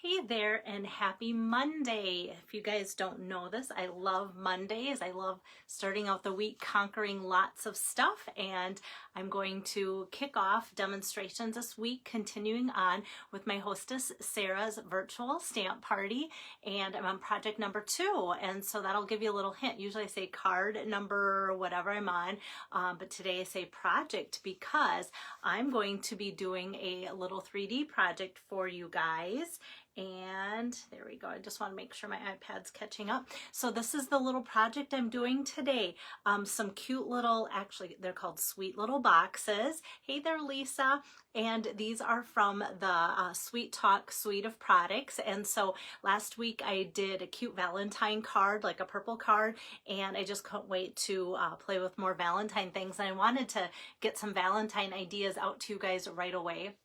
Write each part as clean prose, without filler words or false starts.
Hey there and happy Monday. If you guys don't know this, I love Mondays. I love starting out the week conquering lots of stuff, and I'm going to kick off demonstrations this week, continuing on with my hostess Sarah's virtual stamp party, and I'm on project number 2, and so that'll give you a little hint. Usually I say card number whatever I'm on, but today I say project because I'm going to be doing a little 3D project for you guys. And there we go. I just want to make sure my iPad's catching up. So this is the little project I'm doing today. Some cute little, actually they're called sweet little boxes. Hey there, Lisa. And these are from the Sweet Talk suite of products. And so last week I did a cute Valentine card, like a purple card, and I just couldn't wait to play with more Valentine things. And I wanted to get some Valentine ideas out to you guys right away,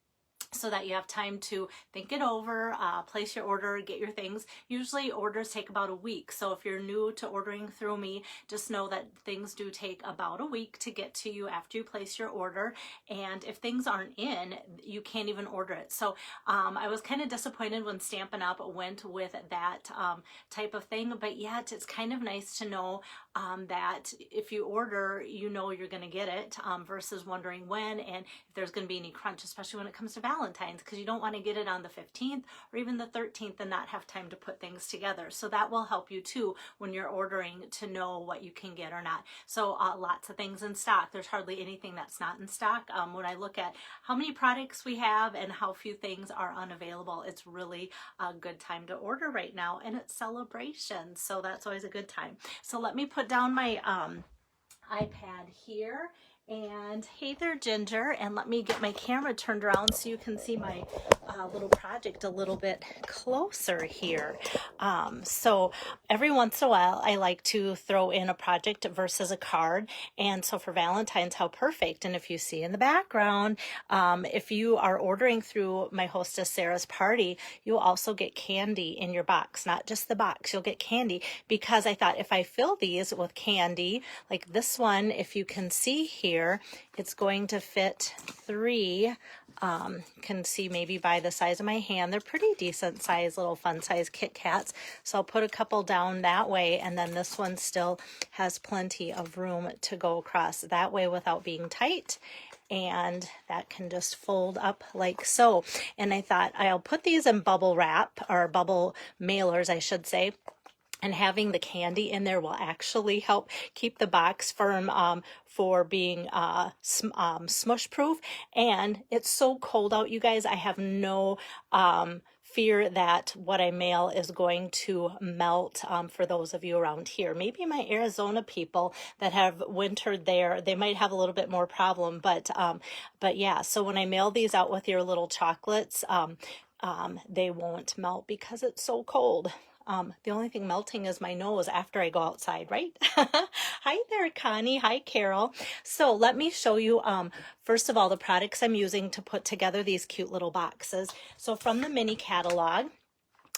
so that you have time to think it over, place your order, get your things. Usually orders take about a week. So if you're new to ordering through me, just know that things do take about a week to get to you after you place your order. And if things aren't in, you can't even order it. So I was kind of disappointed when Stampin' Up! Went with that type of thing, but yet it's kind of nice to know that if you order, you know you're going to get it, versus wondering when and if there's going to be any crunch, especially when it comes to Valentine's, because you don't want to get it on the 15th or even the 13th and not have time to put things together. So that will help you too when you're ordering to know what you can get or not. So lots of things in stock. There's hardly anything that's not in stock. When I look at how many products we have and how few things are unavailable, it's really a good time to order right now, and it's celebration, so that's always a good time. So let me put down my iPad here. And hey there, Ginger, and let me get my camera turned around so you can see my little project a little bit closer here. So every once in a while I like to throw in a project versus a card, and so for Valentine's, how perfect. And if you see in the background, if you are ordering through my hostess Sarah's party, you'll also get candy in your box. Not just the box, you'll get candy, because I thought if I fill these with candy, like this one, if you can see here, it's going to fit 3. Can see maybe by the size of my hand, they're pretty decent size, little fun size Kit Kats. So I'll put a couple down that way, and then this one still has plenty of room to go across that way without being tight. And that can just fold up like so. And I thought I'll put these in bubble wrap, or bubble mailers, I should say. And having the candy in there will actually help keep the box firm for being smush proof. And it's so cold out, you guys. I have no fear that what I mail is going to melt. For those of you around here, maybe my Arizona people that have wintered there, they might have a little bit more problem. But yeah, so when I mail these out with your little chocolates, they won't melt because it's so cold. The only thing melting is my nose after I go outside, right? Hi there, Connie. Hi, Carol. So let me show you, first of all, the products I'm using to put together these cute little boxes. So from the mini catalog,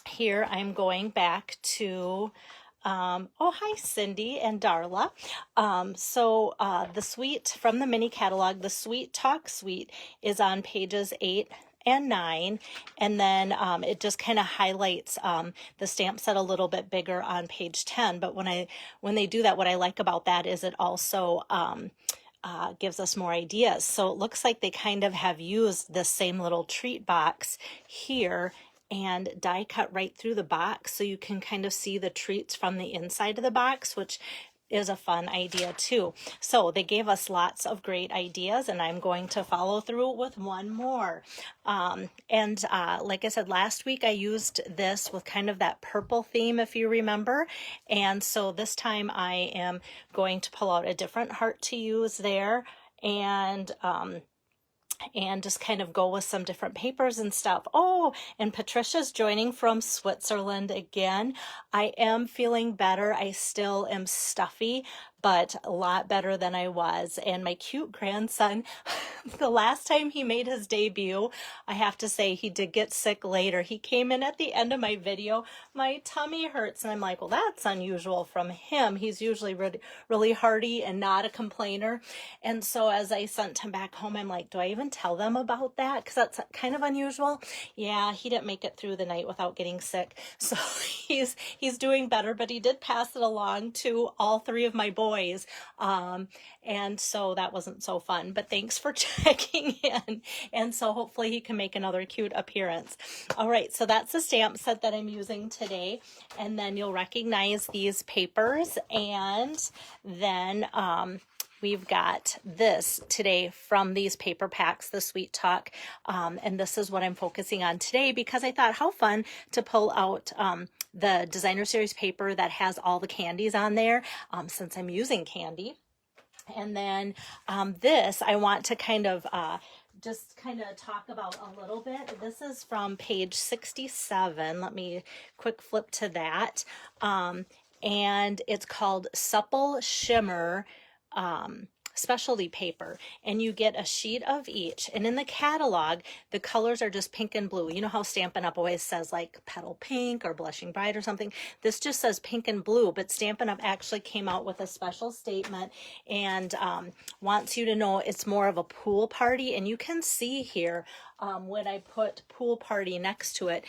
here I'm going back to, oh, hi, Cindy and Darla. The suite from the mini catalog, the Sweet Talk suite, is on pages 8 and 9, and then it just kind of highlights the stamp set a little bit bigger on page 10. But when they do that, what I like about that is it also gives us more ideas. So it looks like they kind of have used this same little treat box here and die cut right through the box, so you can kind of see the treats from the inside of the box, which is a fun idea too. So they gave us lots of great ideas, and I'm going to follow through with one more. Like I said, last week I used this with kind of that purple theme, if you remember. And so this time I am going to pull out a different heart to use there, and just kind of go with some different papers and stuff. Oh, and Patricia's joining from Switzerland again. I am feeling better. I still am stuffy, but a lot better than I was. And my cute grandson, the last time he made his debut, I have to say he did get sick later. He came in at the end of my video, my tummy hurts, and I'm like, well, that's unusual from him. He's usually really hearty and not a complainer. And so as I sent him back home, I'm like, do I even tell them about that? Because that's kind of unusual. Yeah, he didn't make it through the night without getting sick. So he's doing better, but he did pass it along to all three of my boys. And so that wasn't so fun, but thanks for checking in. And so hopefully he can make another cute appearance. All right, so that's the stamp set that I'm using today. And then you'll recognize these papers. And then we've got this today from these paper packs, the Sweet Talk. And this is what I'm focusing on today because I thought how fun to pull out the designer series paper that has all the candies on there since I'm using candy. And then this I want to kind of just kind of talk about a little bit. This is from page 67. Let me quick flip to that. And it's called Supple Shimmer specialty paper, and you get a sheet of each. And in the catalog, the colors are just pink and blue. You know how Stampin' Up! Always says like Petal Pink or Blushing Bride or something? This just says pink and blue, but Stampin' Up! Actually came out with a special statement and wants you to know it's more of a pool party. And you can see here when I put pool party next to it,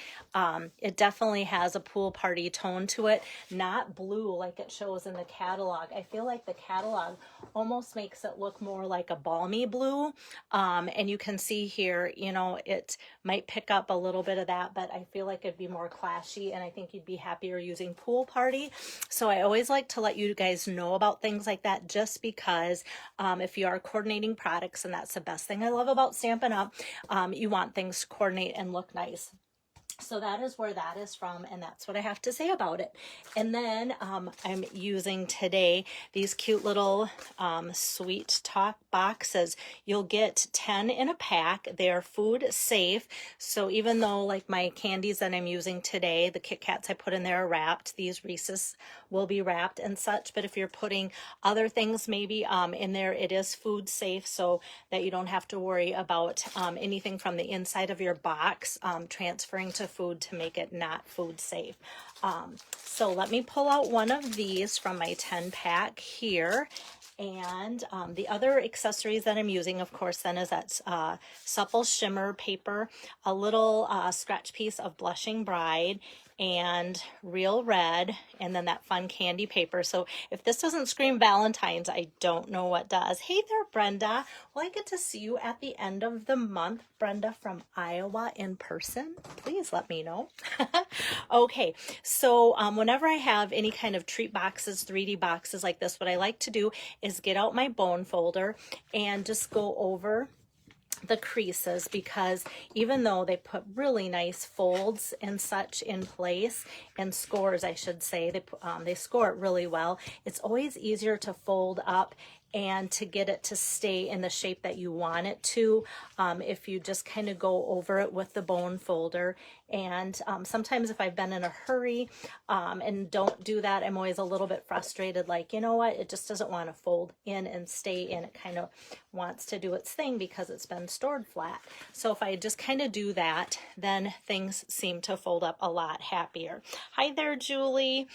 it definitely has a pool party tone to it, not blue like it shows in the catalog. I feel like the catalog almost makes it look more like a balmy blue. And you can see here, you know, it might pick up a little bit of that, but I feel like it'd be more clashy, and I think you'd be happier using pool party. So I always like to let you guys know about things like that, just because if you are coordinating products, and that's the best thing I love about Stampin' Up!, you want things to coordinate and look nice. So that is where that is from, and that's what I have to say about it. And then I'm using today these cute little Sweet Talk boxes. You'll get 10 in a pack. They're food safe. So even though like my candies that I'm using today, the Kit Kats I put in there are wrapped, these Reese's will be wrapped and such. But if you're putting other things maybe in there, it is food safe, so that you don't have to worry about anything from the inside of your box transferring to food to make it not food safe. So let me pull out one of these from my 10 pack here. And the other accessories that I'm using, of course, then is that Supple Shimmer paper, a little scratch piece of Blushing Bride, and Real Red, and then that fun candy paper. So if this doesn't scream Valentine's, I don't know what does. Hey there, Brenda. Well, I get to see you at the end of the month, Brenda from Iowa, in person. Please let me know. Okay, so whenever I have any kind of treat boxes, 3D boxes like this, what I like to do is get out my bone folder and just go over the creases, because even though they put really nice folds and such in place, and scores, I should say, they score it really well, it's always easier to fold up and to get it to stay in the shape that you want it to if you just kind of go over it with the bone folder. And sometimes if I've been in a hurry and don't do that, I'm always a little bit frustrated, like, you know what, it just doesn't want to fold in and stay in. It kind of wants to do its thing because it's been stored flat. So if I just kind of do that, then things seem to fold up a lot happier. Hi there, Julie.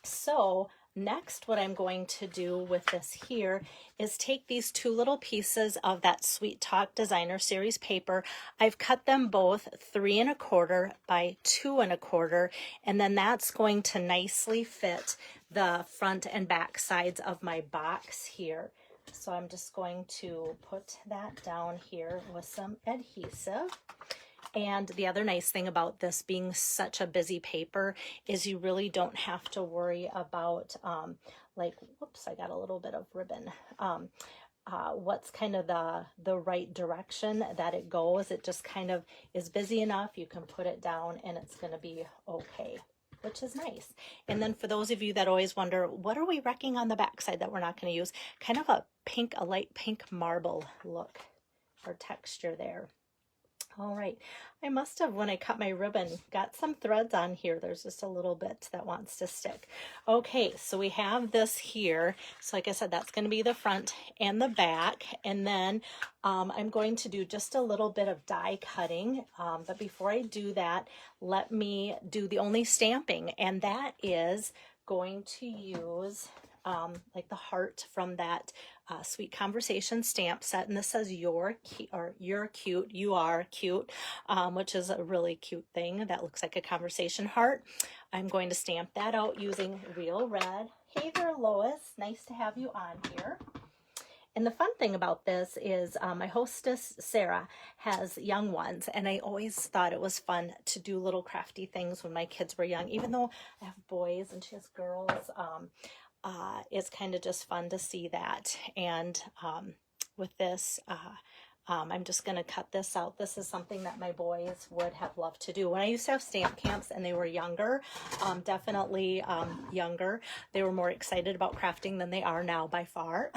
So next, what I'm going to do with this here is take these two little pieces of that Sweet Talk Designer Series paper. I've cut them both 3 1/4 by 2 1/4, and then that's going to nicely fit the front and back sides of my box here. So I'm just going to put that down here with some adhesive. And the other nice thing about this being such a busy paper is you really don't have to worry about like, whoops, I got a little bit of ribbon. What's kind of the right direction that it goes. It just kind of is busy enough. You can put it down and it's going to be okay, which is nice. And then for those of you that always wonder, what are we wrecking on the back side that we're not going to use? Kind of a light pink marble look or texture there. All right, I must have, when I cut my ribbon, got some threads on here. There's just a little bit that wants to stick. Okay, so we have this here. So like I said, that's going to be the front and the back. And then I'm going to do just a little bit of die cutting. But before I do that, let me do the only stamping. And that is going to use like the heart from that Sweet Conversation stamp set, and this says you're cute, you are cute, which is a really cute thing that looks like a conversation heart. I'm going to stamp that out using Real Red. Hey there, Lois, nice to have you on here. And the fun thing about this is my hostess, Sarah, has young ones, and I always thought it was fun to do little crafty things when my kids were young, even though I have boys and she has girls. It's kind of just fun to see that. And with this, I'm just going to cut this out. This is something that my boys would have loved to do. When I used to have stamp camps and they were younger, definitely younger, they were more excited about crafting than they are now by far.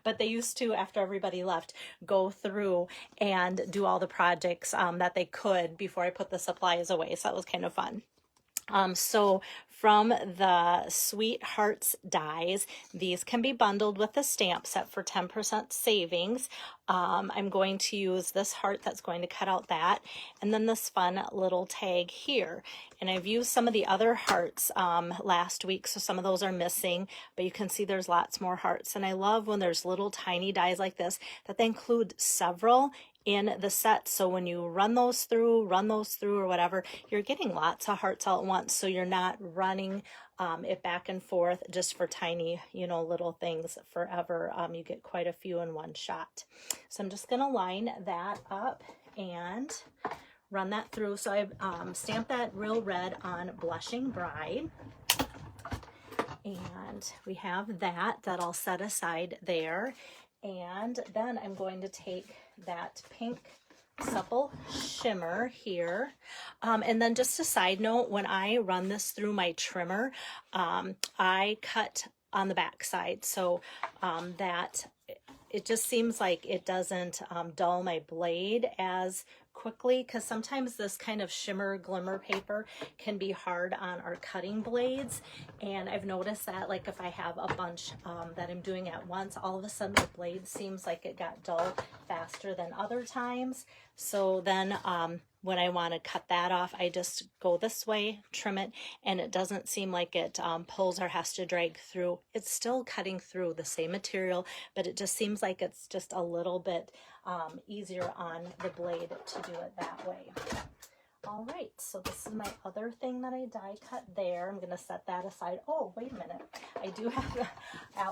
But they used to, after everybody left, go through and do all the projects that they could before I put the supplies away. So that was kind of fun. So from the Sweet Hearts dies, these can be bundled with the stamp set for 10% savings. I'm going to use this heart that's going to cut out that, and then this fun little tag here. And I've used some of the other hearts last week, so some of those are missing, but you can see there's lots more hearts. And I love when there's little tiny dies like this, that they include several in the set, so when you run those through or whatever, you're getting lots of hearts all at once, so you're not running it back and forth just for tiny, little things forever. You get quite a few in one shot. So I'm just going to line that up and run that through. So I've stamped that Real Red on Blushing Bride, and we have that I'll set aside there. And then I'm going to take that pink Supple Shimmer here. And then just a side note, when I run this through my trimmer, I cut on the back side, so that it just seems like it doesn't dull my blade as quickly, because sometimes this kind of shimmer glimmer paper can be hard on our cutting blades, and I've noticed that, like, if I have a bunch that I'm doing at once, all of a sudden the blade seems like it got dull faster than other times. So then when I want to cut that off, I just go this way, trim it, and it doesn't seem like it pulls or has to drag through. It's still cutting through the same material, but it just seems like it's just a little bit easier on the blade to do it that way. All right, so this is my other thing that I die cut there. I'm going to set that aside. Oh, wait a minute. I do have,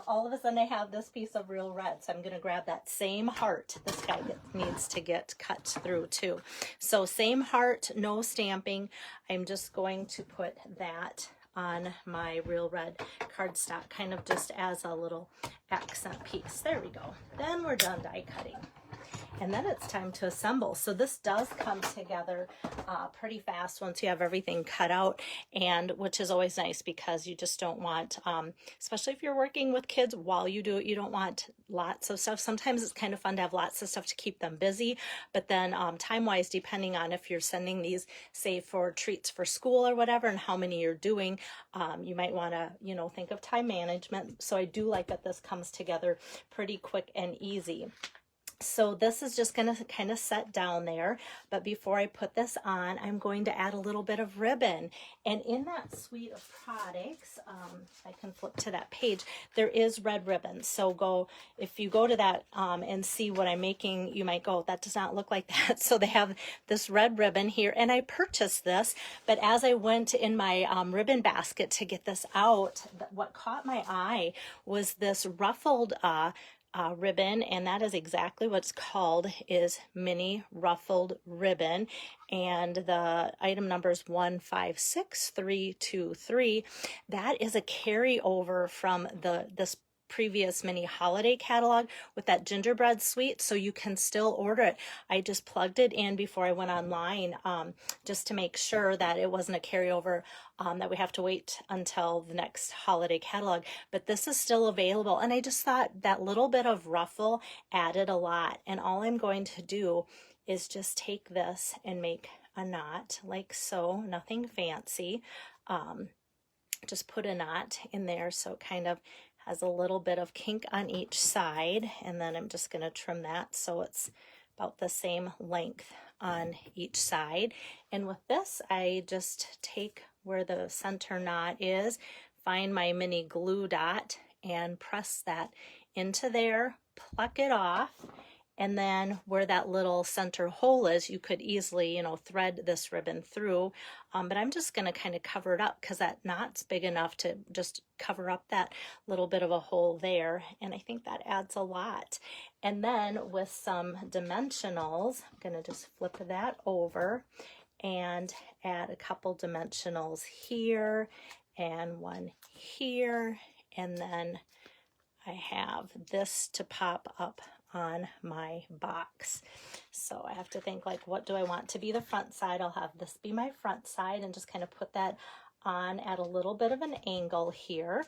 all of a sudden I have this piece of Real Red, so I'm going to grab that same heart. This guy needs to get cut through too. So same heart, no stamping. I'm just going to put that on my Real Red cardstock, kind of just as a little accent piece. There we go. Then we're done die cutting. And then it's time to assemble. So this does come together pretty fast once you have everything cut out, and which is always nice, because you just don't want, especially if you're working with kids while you do it, you don't want lots of stuff. Sometimes it's kind of fun to have lots of stuff to keep them busy, but then time-wise, depending on if you're sending these, say, for treats for school or whatever, and how many you're doing, you might want to, think of time management. So I do like that this comes together pretty quick and easy. So this is just going to kind of set down there, but before I put this on, I'm going to add a little bit of ribbon. And in that suite of products, I can flip to that page, there is red ribbon. So if you go to that and see what I'm making, you might go, that does not look like that. So they have this red ribbon here, and I purchased this, but as I went in my ribbon basket to get this out, what caught my eye was this ruffled ribbon, and that is exactly what's called, is mini ruffled ribbon, and the item number is 156323. That is a carryover from this previous mini holiday catalog with that gingerbread suite, so you can still order it. I just plugged it in before I went online just to make sure that it wasn't a carryover, that we have to wait until the next holiday catalog, but this is still available. And I just thought that little bit of ruffle added a lot, and all I'm going to do is just take this and make a knot like so, nothing fancy. Just put a knot in there so it kind of has a little bit of kink on each side, and then I'm just going to trim that so it's about the same length on each side. And with this, I just take where the center knot is, find my mini glue dot and press that into there, pluck it off, and then where that little center hole is, you could easily, you know, thread this ribbon through, but I'm just going to kind of cover it up because that knot's big enough to just cover up that little bit of a hole there, and I think that adds a lot. And then with some dimensionals, I'm going to just flip that over and add a couple dimensionals here and one here, and then I have this to pop up on my box. So I have to think, like, what do I want to be the front side? I'll have this be my front side and just kind of put that on at a little bit of an angle here.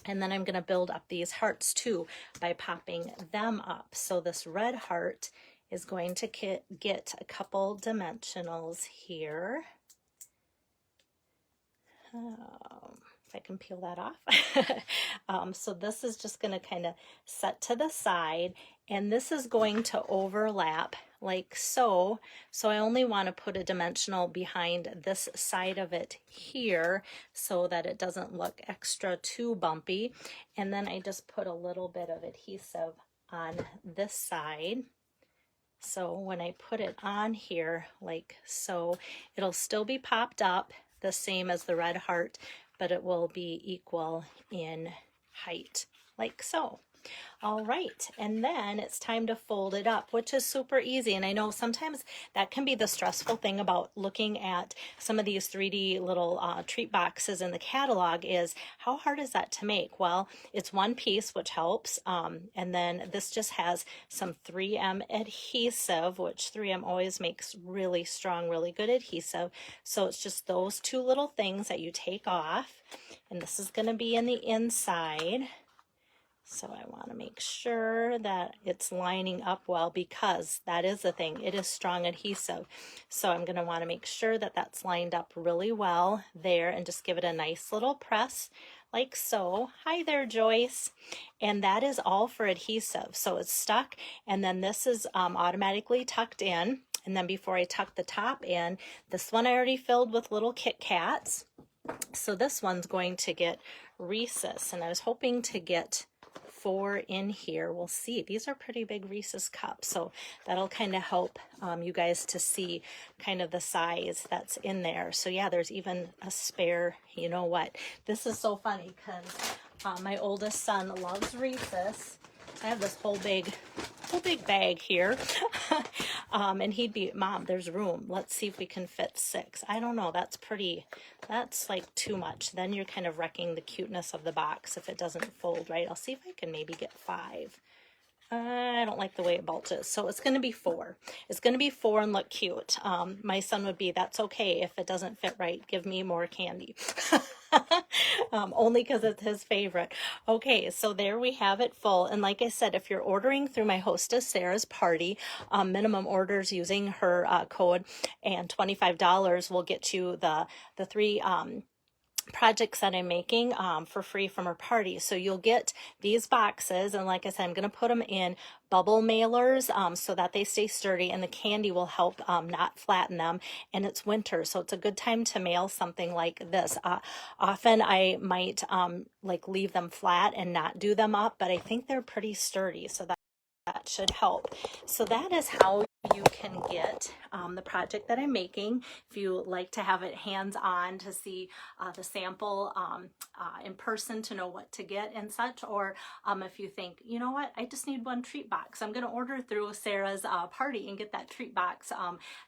And then I'm going to build up these hearts too by popping them up. So this red heart is going to get a couple dimensionals here. If I can peel that off. So this is just going to kind of set to the side, and this is going to overlap like so. So I only want to put a dimensional behind this side of it here so that it doesn't look extra too bumpy. And then I just put a little bit of adhesive on this side. So when I put it on here like so, it'll still be popped up the same as the red heart, but it will be equal in height, like so. All right, and then it's time to fold it up, which is super easy. And I know sometimes that can be the stressful thing about looking at some of these 3D little treat boxes in the catalog is how hard is that to make? Well, it's one piece, which helps. And then this just has some 3M adhesive, which 3M always makes really strong, really good adhesive. So it's just those two little things that you take off. And this is going to be in the inside. So I want to make sure that it's lining up well, because that is the thing. It is strong adhesive. So I'm going to want to make sure that that's lined up really well there, and just give it a nice little press like so. Hi there, Joyce. And that is all for adhesive. So it's stuck, and then this is automatically tucked in. And then before I tuck the top in, this one I already filled with little Kit Kats. So this one's going to get Reese's, and I was hoping to get 4 in here. We'll see. These are pretty big Reese's cups, so that'll kind of help you guys to see kind of the size that's in there. So yeah, there's even a spare. You know what? This is so funny because my oldest son loves Reese's. I have this whole big bag here. And he'd be, Mom, there's room. Let's see if we can fit 6. I don't know. That's like too much. Then you're kind of wrecking the cuteness of the box if it doesn't fold right. I'll see if I can maybe get 5. I don't like the way it bulges. So it's going to be 4. It's going to be 4 and look cute. My son would be, that's okay if it doesn't fit right. Give me more candy. Only because it's his favorite. Okay, so there we have it full. And like I said, if you're ordering through my hostess Sarah's Party, minimum orders using her code and $25 will get you the 3 projects that I'm making for free from her party. So you'll get these boxes, and like I said, I'm going to put them in bubble mailers so that they stay sturdy, and the candy will help not flatten them. And it's winter, so it's a good time to mail something like this. Often I might like leave them flat and not do them up, but I think they're pretty sturdy, so that should help. So that is how you can get the project that I'm making. If you like to have it hands-on to see the sample in person to know what to get and such, or if you think, you know what, I just need one treat box, I'm going to order through Sarah's Party and get that treat box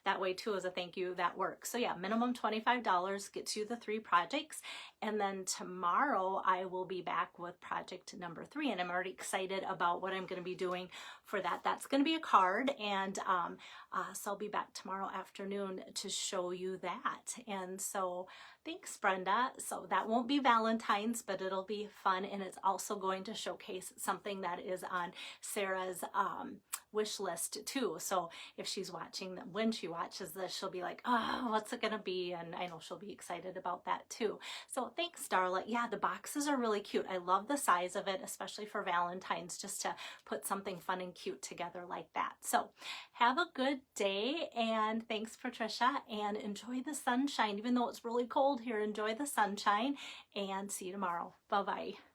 that way too as a thank you. That works. So yeah, minimum $25 gets you the 3 projects. And then tomorrow I will be back with project number 3, and I'm already excited about what I'm going to be doing for that. That's going to be a card, and so I'll be back tomorrow afternoon to show you that. And so thanks, Brenda. So that won't be Valentine's, but it'll be fun, and it's also going to showcase something that is on Sarah's wish list too. So if she's watching, when she watches this, she'll be like, oh, what's it gonna be? And I know she'll be excited about that too. So thanks, Darla. Yeah, the boxes are really cute. I love the size of it, especially for Valentine's, just to put something fun and cute together like that. So have a good day, and thanks, Patricia, and enjoy the sunshine. Even though it's really cold here, enjoy the sunshine, and see you tomorrow. Bye-bye.